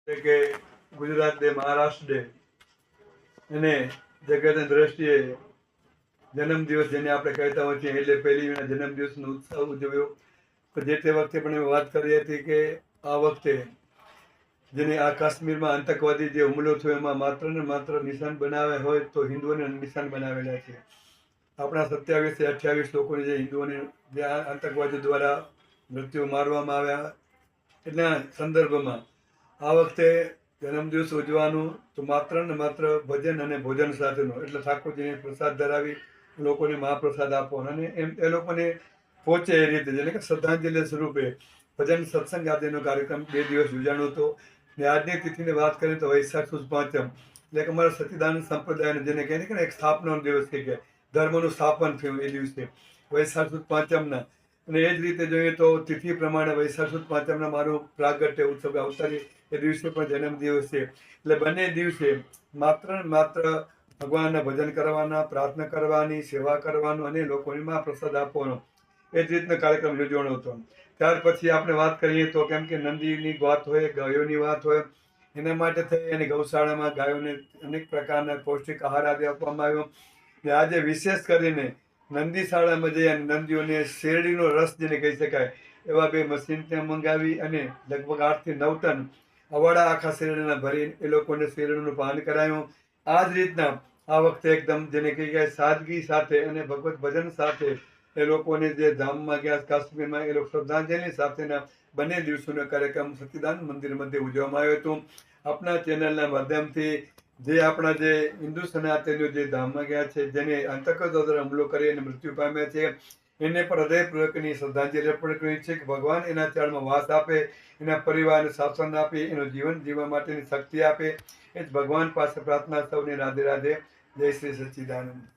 કે Gujarat day, Maharashtra day અને જગતની દ્રષ્ટિએ જન્મદિવસ જેને આપણે કહેતા હોઈએ છીએ એટલે પહેલી જન્મદિવસનો ઉત્સવ ઉજવ્યો. તો જે તે વખતે પણ વાત કરી હતી કે આ વખતે જેને આ કાશ્મીરમાં આતંકવાદી જે હુમલો થયો એમાં માત્ર ને માત્ર નિશાન બનાવ્યા હોય તો હિન્દુઓને નિશાન બનાવેલા છે. આપણા 27 થી 28 લોકોને જે હિન્દુઓને જે આતંકવાદી દ્વારા મૃત્યુ મારવામાં આવ્યા એટલા સંદર્ભમાં આ વખતે જન્મદિવસ ઉજવવાનું તો માત્ર ને માત્ર ભજન અને ભોજન સાથેનો એટલે ઠાકોરજીને પ્રસાદ ધરાવી લોકોને મહાપ્રસાદ આપવાનો અને એમ એ લોકોને પહોંચે એ રીતે એટલે કે શ્રદ્ધાંજલિ સ્વરૂપે ભજન સત્સંગ આદિનો કાર્યક્રમ 2 દિવસ યોજાનો હતો. ને આજની તિથિની વાત કરીએ તો વૈશાખ સુદ પાંચમ એટલે કે અમારા સચ્ચિદાનંદ સંપ્રદાયનો જેને કહે ને એક સ્થાપનાનો દિવસ કે ધર્મનું સ્થાપન થયું એ દિવસે વૈશાખ સુદ પાંચમના. અને એ જ રીતે જોઈએ તો તિથિ પ્રમાણે વૈશાખ સુદ પાંચમના મારું પ્રાગટ્ય ઉત્સવ અવતારી એ દિવસે પણ જન્મદિવસ છે. એટલે બંને દિવસે માત્ર ને માત્ર ભગવાનના ભજન કરવાના, પ્રાર્થના કરવાની, સેવા કરવાનું અને લોકોને મહાપ્રસાદ આપવાનો એ જ રીતનો કાર્યક્રમ યોજવાનો હતો. ત્યાર પછી આપણે વાત કરીએ તો કેમ કે નંદીની વાત હોય, ગાયોની વાત હોય એના માટે થઈ અને ગૌશાળામાં ગાયોને અનેક પ્રકારના પૌષ્ટિક આહાર આદિ આપવામાં આવ્યો. ને આજે વિશેષ કરીને નંદી શાળામાં જઈ અને નંદીઓને શેરડીનો રસ જેને કહી શકાય એવા 2 મશીન ત્યાં મંગાવી અને લગભગ 8 થી 9 ટન અવાડા આખા શેરડીના ભરી એ લોકોને શેરડીનું પાન કરાયું. આ જ રીતના આ વખતે એકદમ જેને કહી શકાય સાદગી સાથે અને ભગવત ભજન સાથે એ લોકોને જે ધામમાં ગયા કાશ્મીરમાં એ લોકો શ્રદ્ધાંજલિ સાથેના બંને દિવસોનો કાર્યક્રમ સચ્ચિદાનંદ મંદિર મધ્ય ઉજવવામાં આવ્યો હતો. આપણા ચેનલના માધ્યમથી જે આપણા જે હિન્દુ સનાતનીઓ જે ધામમાં ગયા છે જેને આતંકવાદીઓ દ્વારા હુમલો કરી અને મૃત્યુ પામ્યા છે એને પણ હૃદયપૂર્વકની શ્રદ્ધાંજલિ અર્પણ કરી છે કે ભગવાન એના ચરણમાં વાસ આપે, એના પરિવારને શાસન આપે, એનું જીવન જીવવા માટેની શક્તિ આપે. એ જ ભગવાન પાસે પ્રાર્થના. સૌને રાધે રાધે. જય શ્રી સચ્ચિદાનંદ.